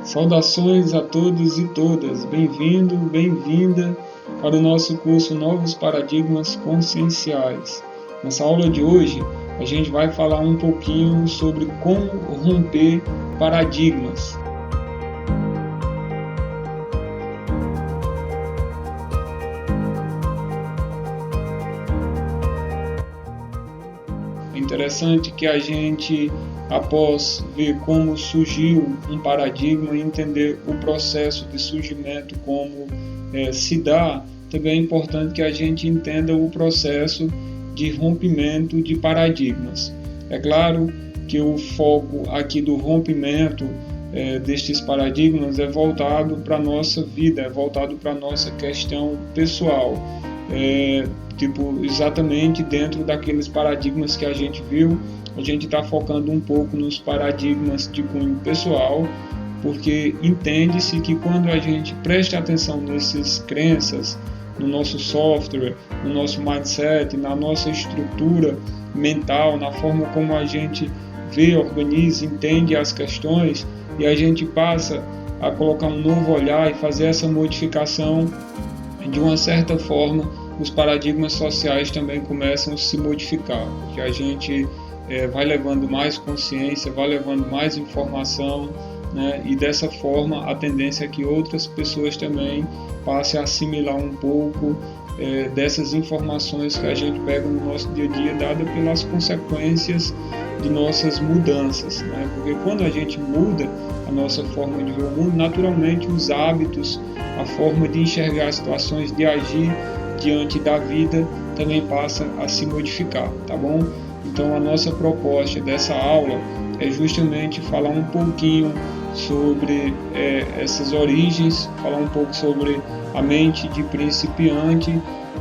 Saudações a todos e todas, bem-vindo, bem-vinda para o nosso curso Novos Paradigmas Conscienciais. Nessa aula de hoje, a gente vai falar um pouquinho sobre como romper paradigmas. É interessante que a gente, após ver como surgiu um paradigma e entender o processo de surgimento, como se dá, também é importante que a gente entenda o processo de rompimento de paradigmas. É claro que o foco aqui do rompimento destes paradigmas é voltado para a nossa vida, é voltado para a nossa questão pessoal. Exatamente dentro daqueles paradigmas que a gente viu, a gente está focando um pouco nos paradigmas de cunho pessoal, porque entende-se que quando a gente presta atenção nessas crenças, no nosso software, no nosso mindset, na nossa estrutura mental, na forma como a gente vê, organiza, entende as questões, e a gente passa a colocar um novo olhar e fazer essa modificação, de uma certa forma, os paradigmas sociais também começam a se modificar, porque a gente vai levando mais consciência, vai levando mais informação, né? E dessa forma a tendência é que outras pessoas também passem a assimilar um pouco dessas informações que a gente pega no nosso dia a dia, dada pelas consequências de nossas mudanças, né? Porque quando a gente muda a nossa forma de ver o mundo, naturalmente os hábitos, a forma de enxergar as situações, de agir diante da vida também passa a se modificar, tá bom? Então a nossa proposta dessa aula é justamente falar um pouquinho sobre essas origens, falar um pouco sobre a mente de principiante,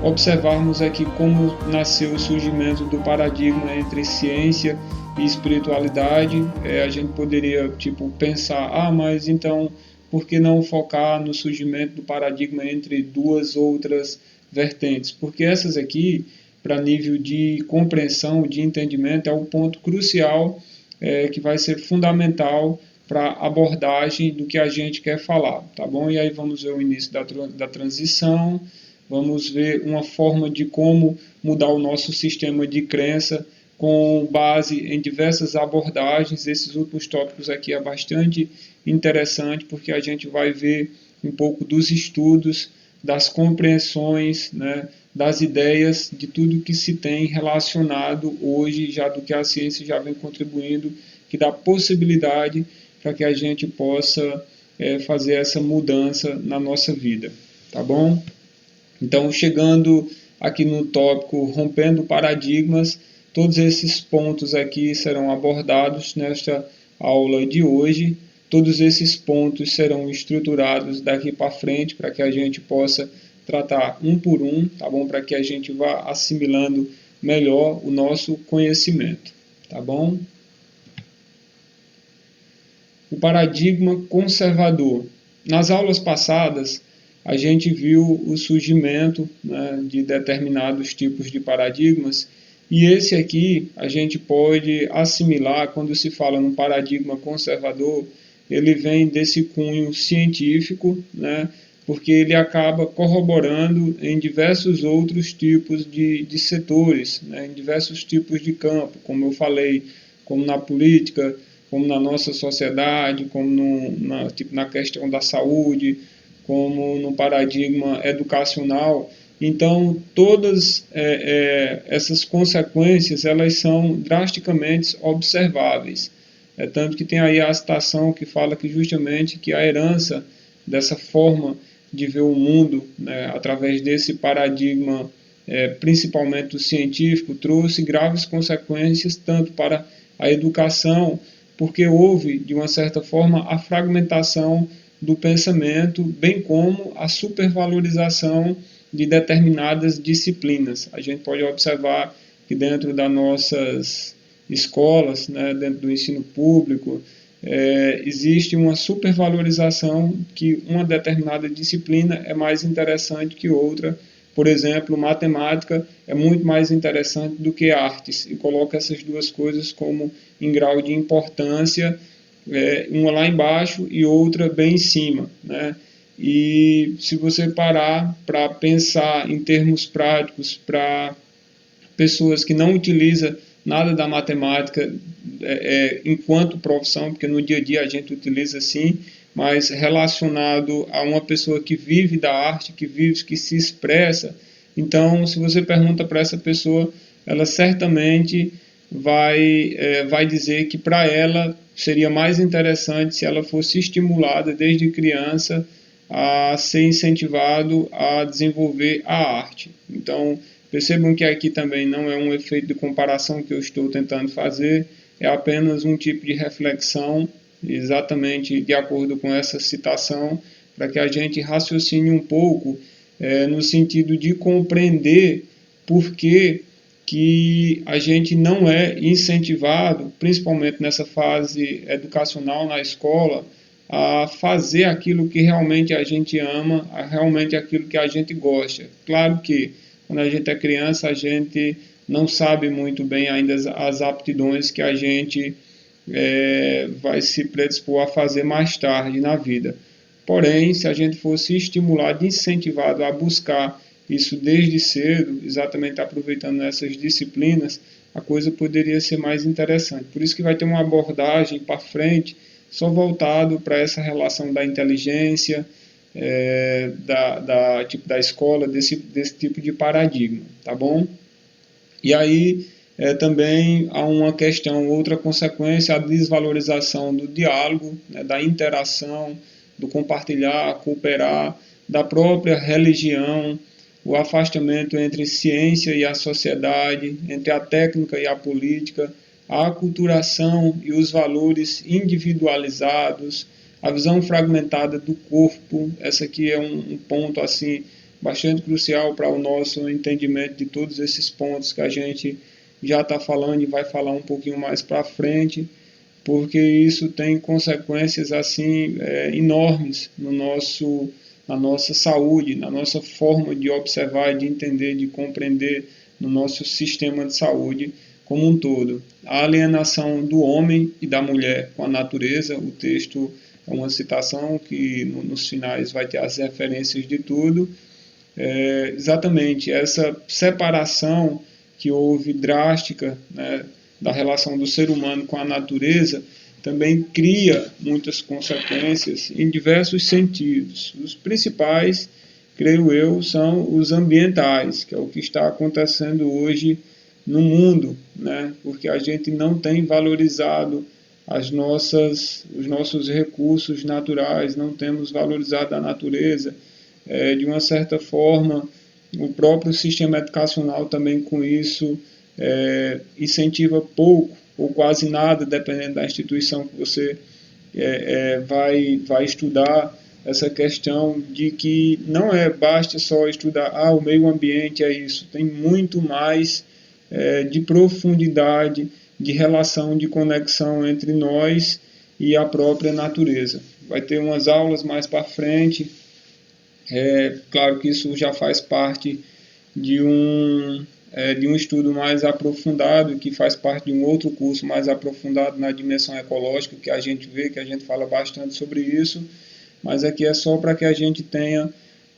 observarmos aqui como nasceu o surgimento do paradigma entre ciência e espiritualidade. A gente poderia pensar, mas então por que não focar no surgimento do paradigma entre duas outras vertentes? Porque essas aqui, para nível de compreensão, de entendimento, é um ponto crucial que vai ser fundamental para a abordagem do que a gente quer falar, tá bom? E aí vamos ver o início da transição, vamos ver uma forma de como mudar o nosso sistema de crença com base em diversas abordagens. Esses últimos tópicos aqui é bastante interessante, porque a gente vai ver um pouco dos estudos, das compreensões, né, das ideias, de tudo que se tem relacionado hoje, já do que a ciência já vem contribuindo, que dá possibilidade para que a gente possa fazer essa mudança na nossa vida, tá bom? Então, chegando aqui no tópico rompendo paradigmas, todos esses pontos aqui serão abordados nesta aula de hoje. Todos esses pontos serão estruturados daqui para frente para que a gente possa tratar um por um, tá bom? Para que a gente vá assimilando melhor o nosso conhecimento, tá bom? O paradigma conservador. Nas aulas passadas, a gente viu o surgimento, né, de determinados tipos de paradigmas, e esse aqui a gente pode assimilar. Quando se fala num paradigma conservador, ele vem desse cunho científico, né, porque ele acaba corroborando em diversos outros tipos de setores, né, em diversos tipos de campo, como eu falei, como na política, como na nossa sociedade, como na questão da saúde, como no paradigma educacional. Então, todas essas consequências, elas são drasticamente observáveis. Tanto que tem aí a citação que fala que justamente que a herança dessa forma de ver o mundo, né, através desse paradigma, principalmente o científico, trouxe graves consequências tanto para a educação, porque houve, de uma certa forma, a fragmentação do pensamento, bem como a supervalorização de determinadas disciplinas. A gente pode observar que dentro das nossas escolas, né, dentro do ensino público, existe uma supervalorização, que uma determinada disciplina é mais interessante que outra. Por exemplo, matemática é muito mais interessante do que artes, e coloca essas duas coisas como em grau de importância, uma lá embaixo e outra bem em cima, né? E se você parar para pensar em termos práticos para pessoas que não utilizam nada da matemática enquanto profissão, porque no dia a dia a gente utiliza sim, mas relacionado a uma pessoa que vive da arte, que vive, que se expressa, então se você pergunta para essa pessoa, ela certamente vai dizer que para ela seria mais interessante se ela fosse estimulada desde criança a ser incentivado a desenvolver a arte. Então, percebam que aqui também não é um efeito de comparação que eu estou tentando fazer, é apenas um tipo de reflexão, exatamente de acordo com essa citação, para que a gente raciocine um pouco no sentido de compreender por que a gente não é incentivado, principalmente nessa fase educacional na escola, a fazer aquilo que realmente a gente ama, realmente aquilo que a gente gosta. Claro que quando a gente é criança, a gente não sabe muito bem ainda as aptidões que a gente vai se predispor a fazer mais tarde na vida. Porém, se a gente fosse estimulado, incentivado a buscar isso desde cedo, exatamente aproveitando essas disciplinas, a coisa poderia ser mais interessante. Por isso que vai ter uma abordagem para frente só voltado para essa relação da inteligência, da escola, desse tipo de paradigma, tá bom? E aí também há uma questão, outra consequência, a desvalorização do diálogo, né, da interação, do compartilhar, cooperar, da própria religião, o afastamento entre ciência e a sociedade, entre a técnica e a política, a aculturação e os valores individualizados, a visão fragmentada do corpo. Essa aqui é um ponto assim bastante crucial para o nosso entendimento de todos esses pontos que a gente já está falando e vai falar um pouquinho mais para frente, porque isso tem consequências assim enormes na nossa saúde, na nossa forma de observar, de entender, de compreender no nosso sistema de saúde como um todo. A alienação do homem e da mulher com a natureza, o texto é uma citação que nos finais vai ter as referências de tudo. Exatamente essa separação que houve drástica, né, da relação do ser humano com a natureza também cria muitas consequências em diversos sentidos. Os principais, creio eu, são os ambientais, que é o que está acontecendo hoje no mundo, né? Porque a gente não tem valorizado os nossos recursos naturais, não temos valorizado a natureza. De uma certa forma, o próprio sistema educacional também com isso incentiva pouco ou quase nada, dependendo da instituição que você vai estudar, essa questão de que não basta só estudar o meio ambiente, é isso, tem muito mais de profundidade, de relação, de conexão entre nós e a própria natureza. Vai ter umas aulas mais para frente. Claro que isso já faz parte de um estudo mais aprofundado, que faz parte de um outro curso mais aprofundado na dimensão ecológica, que a gente vê, que a gente fala bastante sobre isso, mas aqui é só para que a gente tenha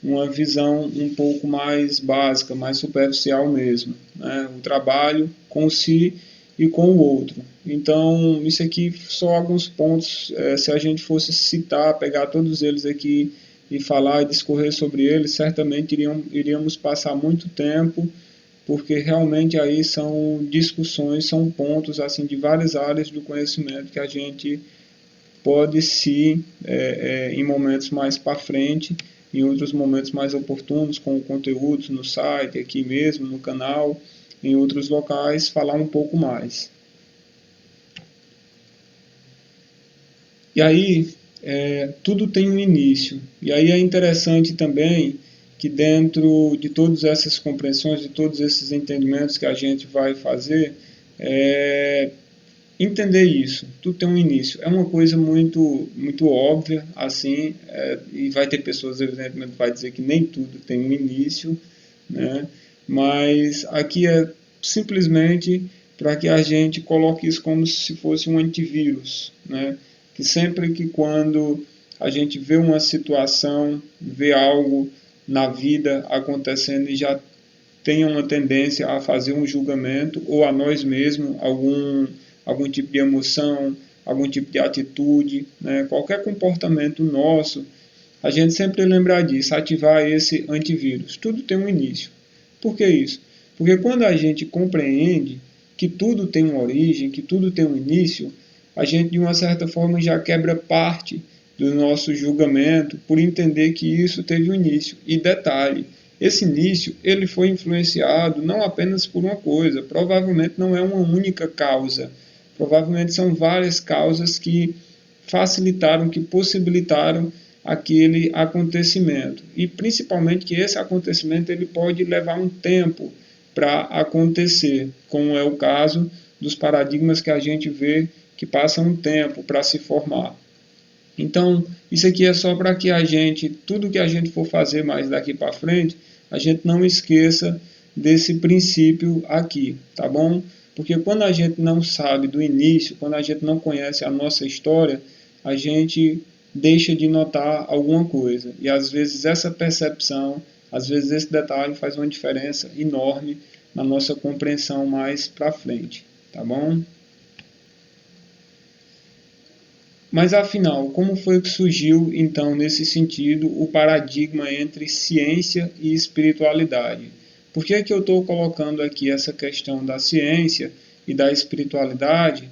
uma visão um pouco mais básica, mais superficial mesmo, né? O trabalho com si e com o outro. Então, isso aqui só alguns pontos, se a gente fosse citar, pegar todos eles aqui e falar e discorrer sobre eles, certamente iríamos passar muito tempo, porque realmente aí são discussões, são pontos assim de várias áreas do conhecimento que a gente pode sim, em momentos mais para frente, em outros momentos mais oportunos, com conteúdos no site, aqui mesmo, no canal, em outros locais, falar um pouco mais. E aí, tudo tem um início. E aí é interessante também que dentro de todas essas compreensões, de todos esses entendimentos que a gente vai fazer, entender isso, tudo tem um início. É uma coisa muito, muito óbvia, assim, e vai ter pessoas, evidentemente, que vai dizer que nem tudo tem um início, né? Mas aqui é simplesmente para que a gente coloque isso como se fosse um antivírus, né? que sempre que quando a gente vê uma situação, vê algo na vida acontecendo e já tenha uma tendência a fazer um julgamento, ou a nós mesmos, algum tipo de emoção, algum tipo de atitude, né? Qualquer comportamento nosso, a gente sempre lembrar disso, ativar esse antivírus. Tudo tem um início. Por que isso? Porque quando a gente compreende que tudo tem uma origem, que tudo tem um início, a gente de uma certa forma já quebra parte do nosso julgamento por entender que isso teve um início. E detalhe, esse início ele foi influenciado não apenas por uma coisa, provavelmente não é uma única causa, provavelmente são várias causas que facilitaram, que possibilitaram aquele acontecimento. E principalmente que esse acontecimento ele pode levar um tempo para acontecer, como é o caso dos paradigmas que a gente vê que passam um tempo para se formar. Então, isso aqui é só para que a gente, tudo que a gente for fazer mais daqui para frente, a gente não esqueça desse princípio aqui, tá bom? Porque quando a gente não sabe do início, quando a gente não conhece a nossa história, a gente deixa de notar alguma coisa. E às vezes essa percepção, às vezes esse detalhe faz uma diferença enorme na nossa compreensão mais para frente, tá bom? Mas afinal, como foi que surgiu, então, nesse sentido, o paradigma entre ciência e espiritualidade? Por que é que eu estou colocando aqui essa questão da ciência e da espiritualidade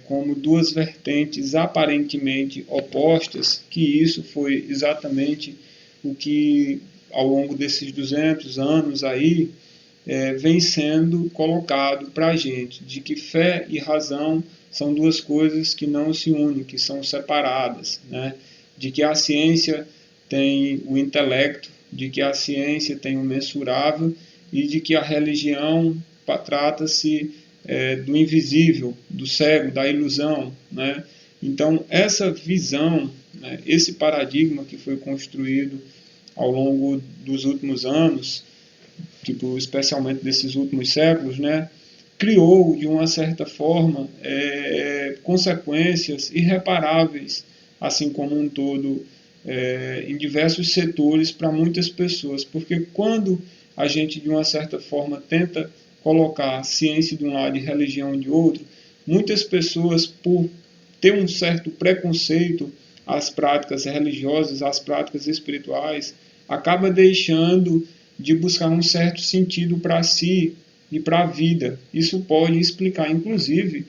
como duas vertentes aparentemente opostas, que isso foi exatamente o que, ao longo desses 200 anos aí, vem sendo colocado para a gente, de que fé e razão são duas coisas que não se unem, que são separadas, né? De que a ciência tem o intelecto, de que a ciência tem o mensurável e de que a religião trata-se do invisível, do cego, da ilusão, né? Então, essa visão, né, esse paradigma que foi construído ao longo dos últimos anos, tipo, especialmente desses últimos séculos, né, criou, de uma certa forma, consequências irreparáveis, assim como um todo, em diversos setores para muitas pessoas. Porque quando a gente, de uma certa forma, tenta colocar ciência de um lado e religião de outro, muitas pessoas, por ter um certo preconceito às práticas religiosas, às práticas espirituais, acaba deixando de buscar um certo sentido para si e para a vida. Isso pode explicar, inclusive,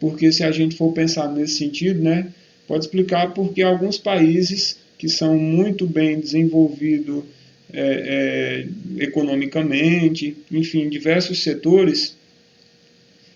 porque se a gente for pensar nesse sentido, né, pode explicar porque alguns países que são muito bem desenvolvidos economicamente, enfim, diversos setores,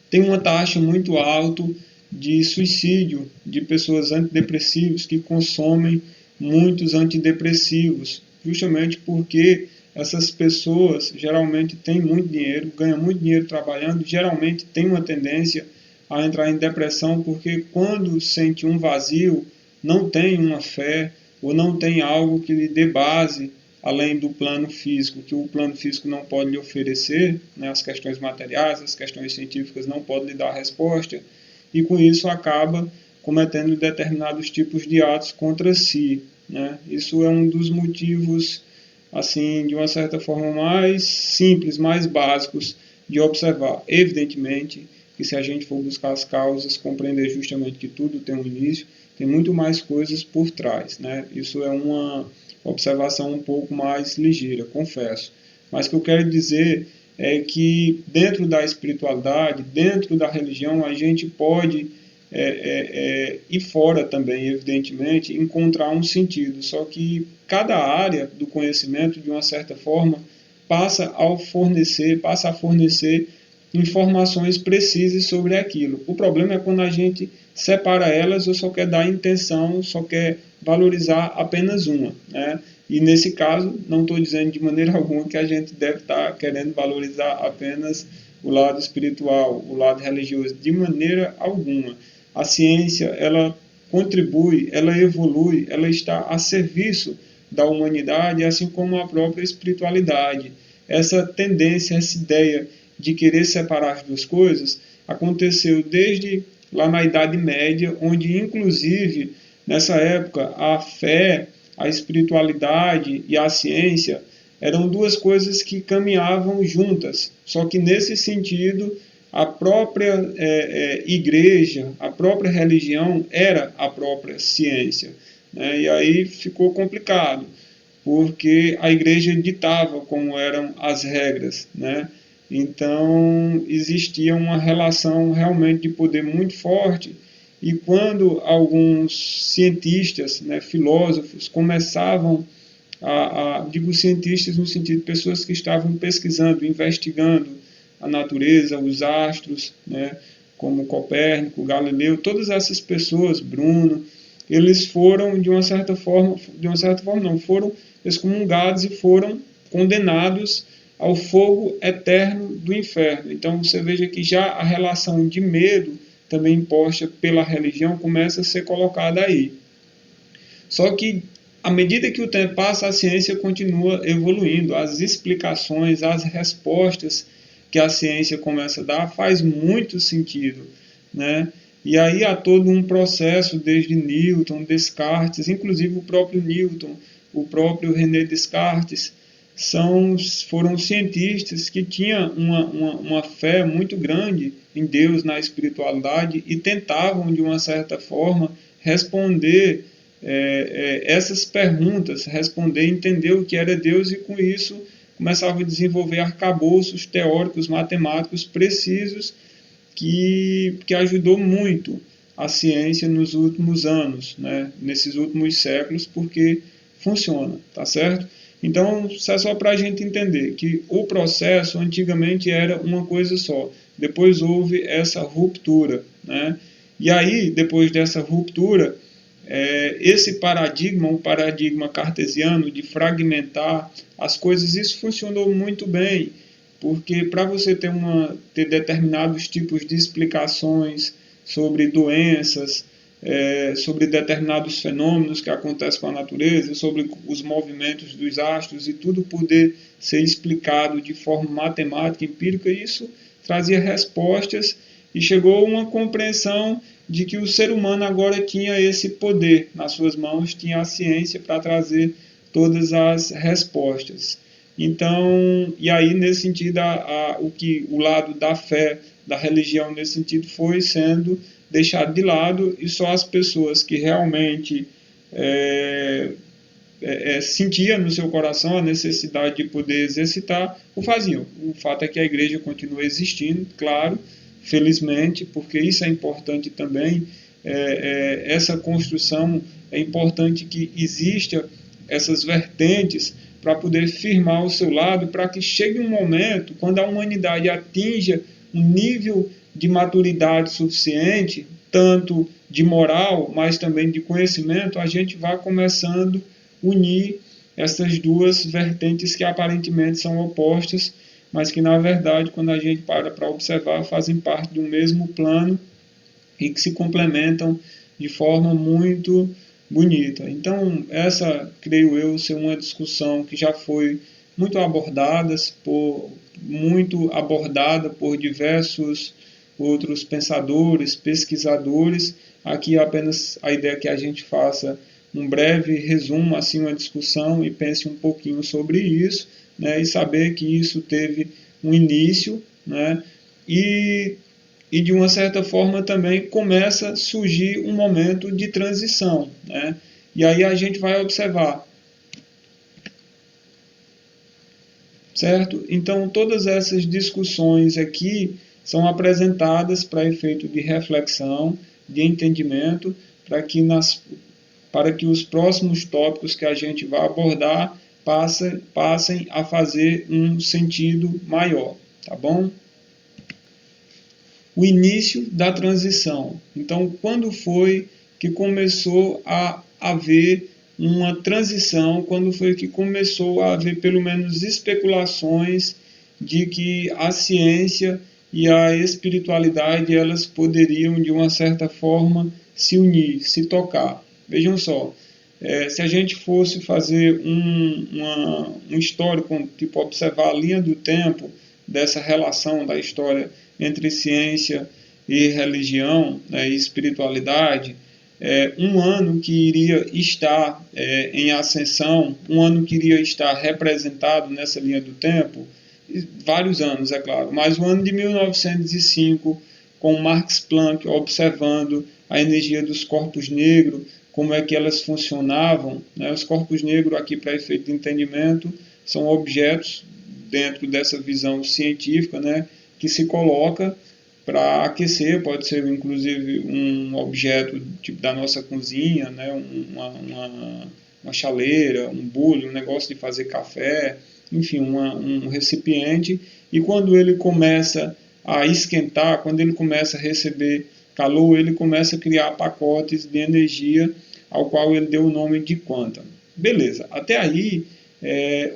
têm uma taxa muito alta de suicídio de pessoas antidepressivas que consomem muitos antidepressivos, justamente porque essas pessoas geralmente têm muito dinheiro, ganham muito dinheiro trabalhando, geralmente têm uma tendência a entrar em depressão porque quando sente um vazio, não tem uma fé ou não tem algo que lhe dê base além do plano físico, que o plano físico não pode lhe oferecer, né, as questões materiais, as questões científicas não podem lhe dar resposta, e com isso acaba cometendo determinados tipos de atos contra si, né? Isso é um dos motivos, assim, de uma certa forma mais simples, mais básicos de observar. Evidentemente que se a gente for buscar as causas, compreender justamente que tudo tem um início, tem muito mais coisas por trás, né? Isso é uma observação um pouco mais ligeira, confesso. Mas o que eu quero dizer é que dentro da espiritualidade, dentro da religião, a gente pode e fora também, evidentemente, encontrar um sentido. Só que cada área do conhecimento, de uma certa forma, passa a fornecer informações precisas sobre aquilo. O problema é quando a gente separa elas ou só quer dar intenção, só quer valorizar apenas uma, né? E nesse caso, não estou dizendo de maneira alguma que a gente deve estar querendo valorizar apenas o lado espiritual, o lado religioso, de maneira alguma. A ciência, ela contribui, ela evolui, ela está a serviço da humanidade, assim como a própria espiritualidade. Essa tendência, essa ideia de querer separar as duas coisas aconteceu desde lá na Idade Média, onde inclusive nessa época a fé, a espiritualidade e a ciência eram duas coisas que caminhavam juntas. Só que nesse sentido, a própria igreja, a própria religião era a própria ciência, né? E aí ficou complicado, porque a igreja ditava como eram as regras, né? Então existia uma relação realmente de poder muito forte, e quando alguns cientistas, né, filósofos, começavam digo cientistas no sentido de pessoas que estavam pesquisando, investigando a natureza, os astros, né, como Copérnico, Galileu, todas essas pessoas, Bruno, eles foram de uma certa forma não, foram excomungados e foram condenados ao fogo eterno do inferno. Então você veja que já a relação de medo também imposta pela religião começa a ser colocada aí. Só que à medida que o tempo passa, a ciência continua evoluindo, as explicações, as respostas que a ciência começa a dar faz muito sentido, né? E aí há todo um processo desde Newton, Descartes, inclusive o próprio Newton, o próprio René Descartes, foram cientistas que tinham uma fé muito grande em Deus, na espiritualidade, e tentavam, de uma certa forma, responder essas perguntas, responder, entender o que era Deus, e com isso começavam a desenvolver arcabouços teóricos, matemáticos precisos, que ajudou muito a ciência nos últimos anos, né, nesses últimos séculos, porque funciona, tá certo? Então, isso é só para a gente entender que o processo antigamente era uma coisa só, depois houve essa ruptura, né? E aí, depois dessa ruptura, esse paradigma, um paradigma cartesiano de fragmentar as coisas, isso funcionou muito bem, porque para você ter determinados tipos de explicações sobre doenças, sobre determinados fenômenos que acontecem com a natureza, sobre os movimentos dos astros, e tudo poder ser explicado de forma matemática, empírica, isso trazia respostas, e chegou a uma compreensão de que o ser humano agora tinha esse poder nas suas mãos, tinha a ciência para trazer todas as respostas. Então, e aí nesse sentido, o lado da fé, da religião nesse sentido foi sendo deixado de lado, e só as pessoas que realmente sentia no seu coração a necessidade de poder exercitar, o faziam. O fato é que a igreja continua existindo, claro, felizmente, porque isso é importante também, essa construção, é importante que exista essas vertentes para poder firmar o seu lado, para que chegue um momento, quando a humanidade atinja um nível de maturidade suficiente, tanto de moral, mas também de conhecimento, a gente vai começando a unir essas duas vertentes que aparentemente são opostas, mas que na verdade, quando a gente para observar, fazem parte do mesmo plano e que se complementam de forma muito bonita. Então, essa, creio eu, ser uma discussão que já foi muito abordada por diversos outros pensadores, pesquisadores. Aqui apenas a ideia é que a gente faça um breve resumo, assim, uma discussão, e pense um pouquinho sobre isso, né, e saber que isso teve um início, né, e de uma certa forma também começa a surgir um momento de transição, né, e aí a gente vai observar, certo? Então todas essas discussões aqui são apresentadas para efeito de reflexão, de entendimento, para que os próximos tópicos que a gente vai abordar passem a fazer um sentido maior, tá bom? O início da transição. Então, quando foi que começou a haver uma transição? Quando foi que começou a haver pelo menos especulações de que a ciência e a espiritualidade elas poderiam de uma certa forma se unir, se tocar? Vejam só, se a gente fosse fazer um histórico, tipo observar a linha do tempo dessa relação da história entre ciência e religião, né, e espiritualidade, um ano que iria estar em ascensão, um ano que iria estar representado nessa linha do tempo, vários anos, é claro, mas o ano de 1905, com Max Planck observando a energia dos corpos negros, como é que elas funcionavam, né? Os corpos negros, aqui para efeito de entendimento, são objetos dentro dessa visão científica, né, que se coloca para aquecer, pode ser inclusive um objeto tipo da nossa cozinha, né, uma chaleira, um bule, um negócio de fazer café, enfim, um recipiente, e quando ele começa a esquentar, quando ele começa a receber calor, ele começa a criar pacotes de energia, ao qual ele deu o nome de quantum. Beleza, até aí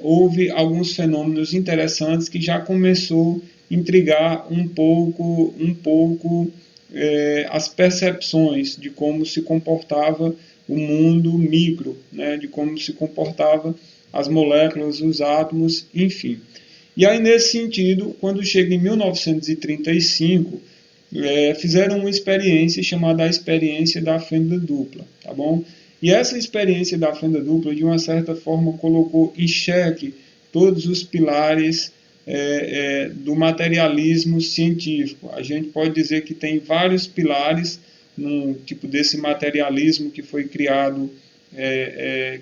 houve alguns fenômenos interessantes que já começou a intrigar um pouco as percepções de como se comportava o mundo micro, né, de como se comportava as moléculas, os átomos, enfim. E aí, nesse sentido, quando chega em 1935, fizeram uma experiência chamada a experiência da fenda dupla, tá bom? E essa experiência da fenda dupla, de uma certa forma, colocou em xeque todos os pilares do materialismo científico. A gente pode dizer que tem vários pilares num tipo desse materialismo que foi criado,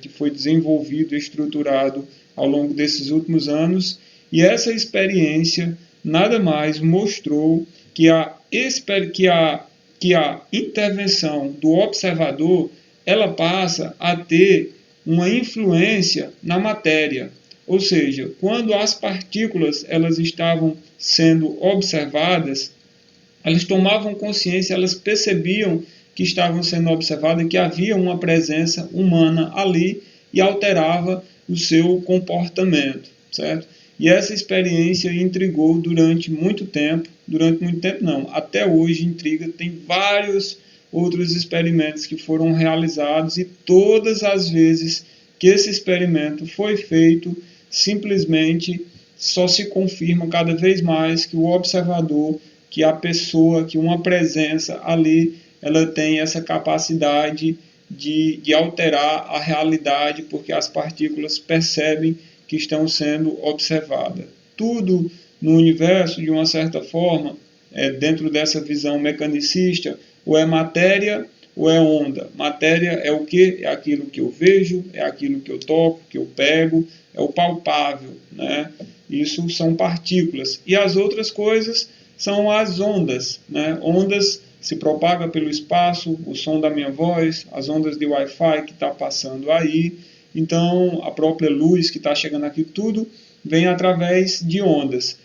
que foi desenvolvido, estruturado ao longo desses últimos anos, e essa experiência nada mais mostrou que a intervenção do observador ela passa a ter uma influência na matéria. Ou seja, quando as partículas elas estavam sendo observadas, elas tomavam consciência, elas percebiam que estavam sendo observadas, que havia uma presença humana ali e alterava o seu comportamento, certo? E essa experiência intrigou durante muito tempo não, até hoje intriga, tem vários outros experimentos que foram realizados e todas as vezes que esse experimento foi feito, simplesmente só se confirma cada vez mais que o observador, que a pessoa, que uma presença ali, ela tem essa capacidade de alterar a realidade, porque as partículas percebem que estão sendo observadas. Tudo no universo, de uma certa forma, dentro dessa visão mecanicista, ou é matéria ou é onda. Matéria é o quê? É aquilo que eu vejo, é aquilo que eu toco, que eu pego, é o palpável, né? Isso são partículas. E as outras coisas são as ondas, né? Ondas se propaga pelo espaço, o som da minha voz, as ondas de Wi-Fi que está passando aí. Então, a própria luz que está chegando aqui, tudo vem através de ondas,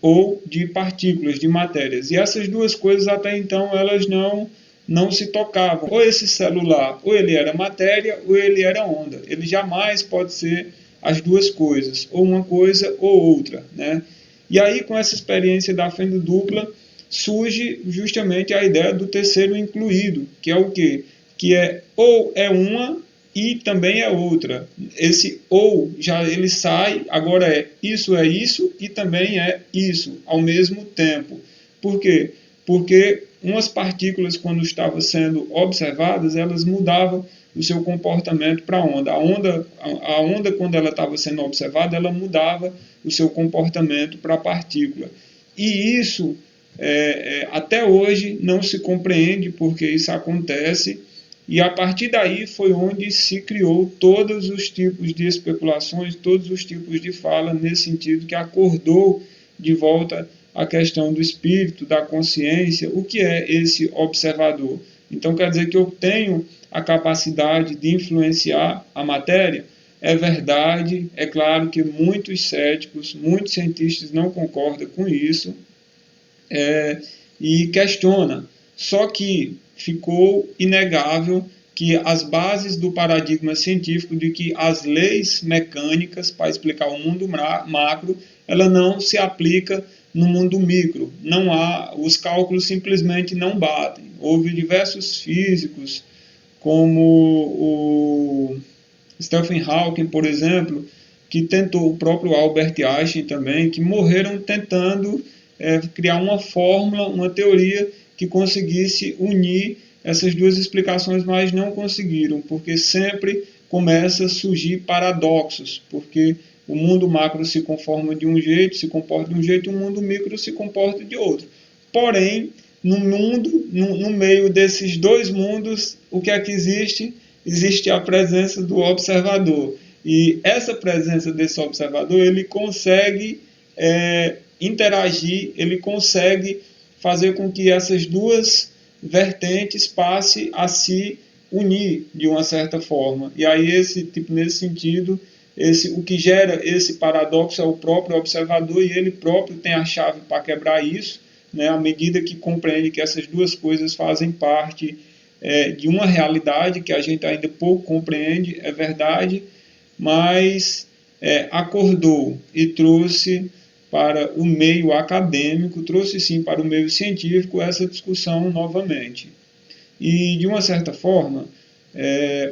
ou de partículas, de matérias. E essas duas coisas, até então, elas não se tocavam. Ou esse celular, ou ele era matéria, ou ele era onda. Ele jamais pode ser as duas coisas, ou uma coisa ou outra, né? E aí, com essa experiência da fenda dupla, surge justamente a ideia do terceiro incluído, que é o quê? Que ou é uma e também é outra. Esse ou já ele sai, agora é isso e também é isso ao mesmo tempo. Por quê? Porque umas partículas, quando estavam sendo observadas, elas mudavam o seu comportamento para a onda. A onda, quando ela estava sendo observada, ela mudava o seu comportamento para a partícula. E isso, até hoje, não se compreende porque isso acontece. E a partir daí foi onde se criou todos os tipos de especulações, todos os tipos de fala, nesse sentido que acordou de volta a questão do espírito, da consciência, o que é esse observador. Então quer dizer que eu tenho a capacidade de influenciar a matéria? É verdade, é claro que muitos céticos, muitos cientistas não concordam com isso, e questiona. Só que ficou inegável que as bases do paradigma científico de que as leis mecânicas para explicar o mundo macro, ela não se aplica no mundo micro. Não há, os cálculos simplesmente não batem. Houve diversos físicos, como o Stephen Hawking, por exemplo, que tentou, o próprio Albert Einstein também, que morreram tentando criar uma fórmula, uma teoria que conseguisse unir essas duas explicações, mas não conseguiram, porque sempre começa a surgir paradoxos, porque o mundo macro se conforma de um jeito, se comporta de um jeito, e o mundo micro se comporta de outro. Porém, no meio desses dois mundos, o que é que existe? Existe a presença do observador. E essa presença desse observador, ele consegue interagir, ele consegue fazer com que essas duas vertentes passem a se unir de uma certa forma. E aí, nesse sentido, o que gera esse paradoxo é o próprio observador, e ele próprio tem a chave para quebrar isso, né, à medida que compreende que essas duas coisas fazem parte de uma realidade que a gente ainda pouco compreende, é verdade, mas acordou e trouxe para o meio acadêmico, trouxe sim para o meio científico essa discussão novamente. E, de uma certa forma,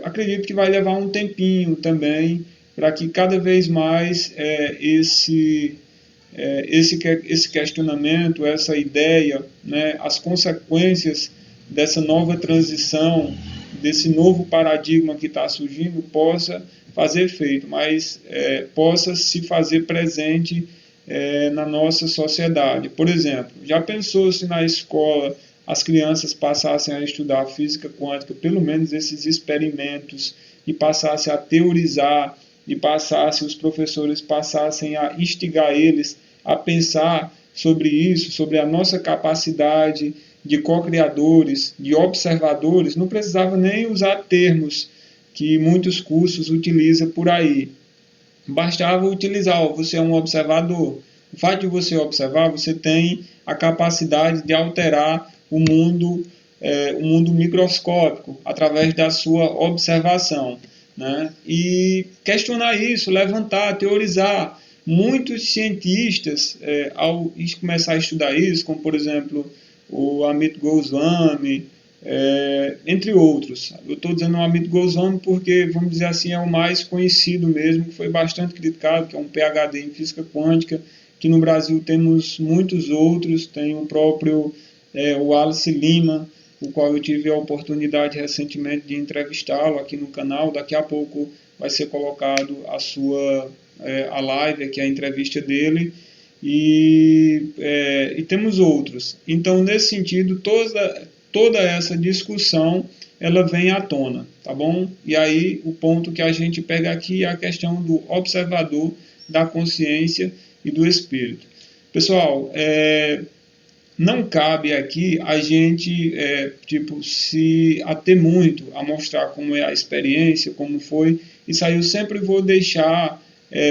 acredito que vai levar um tempinho também para que cada vez mais esse questionamento, essa ideia, né, as consequências dessa nova transição, desse novo paradigma que está surgindo, possa fazer efeito, mas possa se fazer presente na nossa sociedade. Por exemplo, já pensou se na escola as crianças passassem a estudar física quântica, pelo menos esses experimentos, e passassem a teorizar, e os professores passassem a instigar eles a pensar sobre isso, sobre a nossa capacidade de co-criadores, de observadores, não precisava nem usar termos que muitos cursos utilizam por aí. Bastava utilizar, você é um observador. O fato de você observar, você tem a capacidade de alterar o mundo microscópico através da sua observação, né? E questionar isso, levantar, teorizar. Muitos cientistas, ao começar a estudar isso, como por exemplo o Amit Goswami, entre outros. Eu estou dizendo o Amit Goswami porque, vamos dizer assim, é o mais conhecido mesmo, que foi bastante criticado, que é um PhD em física quântica, que no Brasil temos muitos outros, tem o próprio Wallace Lima, o qual eu tive a oportunidade recentemente de entrevistá-lo aqui no canal. Daqui a pouco vai ser colocado a live, aqui a entrevista dele, e temos outros. Então, nesse sentido, toda essa discussão ela vem à tona, tá bom? E aí o ponto que a gente pega aqui é a questão do observador, da consciência e do espírito. Pessoal, não cabe aqui a gente se ater muito a mostrar como é a experiência, como foi. Isso aí eu sempre vou deixar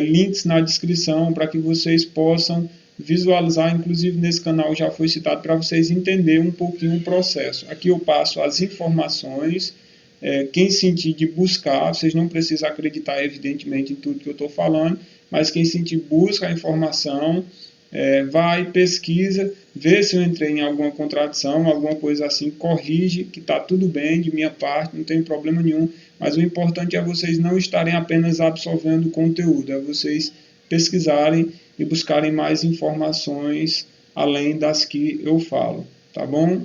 links na descrição para que vocês possam visualizar. Inclusive nesse canal já foi citado para vocês entenderem um pouquinho o processo. Aqui eu passo as informações. Quem sentir de buscar, vocês não precisam acreditar evidentemente em tudo que eu estou falando, mas quem sentir busca a informação, vai, pesquisa, vê se eu entrei em alguma contradição, alguma coisa assim, corrige, que está tudo bem de minha parte, não tem problema nenhum, mas o importante é vocês não estarem apenas absorvendo o conteúdo, é vocês pesquisarem e buscarem mais informações além das que eu falo, tá bom?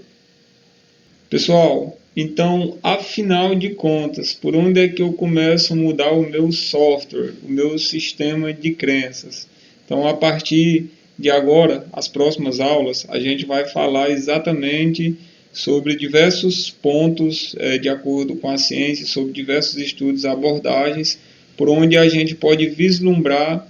Pessoal, então, afinal de contas, por onde é que eu começo a mudar o meu software, o meu sistema de crenças? Então, a partir de agora, as próximas aulas, a gente vai falar exatamente sobre diversos pontos de acordo com a ciência, sobre diversos estudos, abordagens, por onde a gente pode vislumbrar,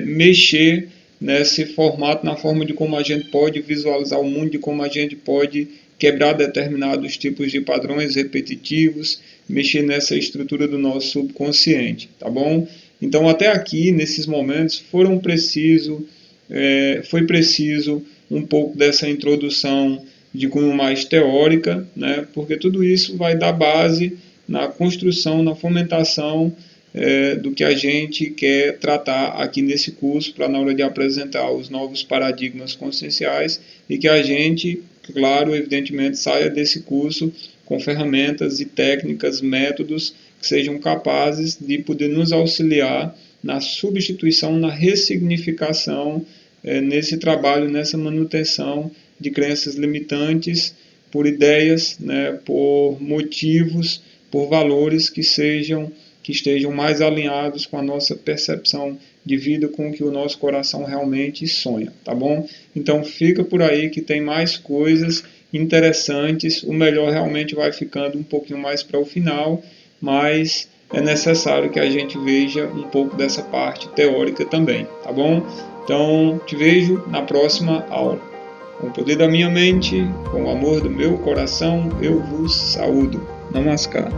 mexer nesse formato, na forma de como a gente pode visualizar o mundo, de como a gente pode quebrar determinados tipos de padrões repetitivos, mexer nessa estrutura do nosso subconsciente, tá bom? Então, até aqui, nesses momentos, foi preciso um pouco dessa introdução de cunho mais teórica, né? Porque tudo isso vai dar base na construção, na fomentação do que a gente quer tratar aqui nesse curso, para na hora de apresentar os novos paradigmas conscienciais, e que a gente, claro, evidentemente, saia desse curso com ferramentas e técnicas, métodos que sejam capazes de poder nos auxiliar na substituição, na ressignificação nesse trabalho, nessa manutenção de crenças limitantes, por ideias, né, por motivos, por valores que estejam mais alinhados com a nossa percepção de vida, com o que o nosso coração realmente sonha, tá bom? Então fica por aí que tem mais coisas interessantes. O melhor realmente vai ficando um pouquinho mais para o final, mas é necessário que a gente veja um pouco dessa parte teórica também, tá bom? Então te vejo na próxima aula. Com o poder da minha mente, com o amor do meu coração, eu vos saúdo. Namaskar.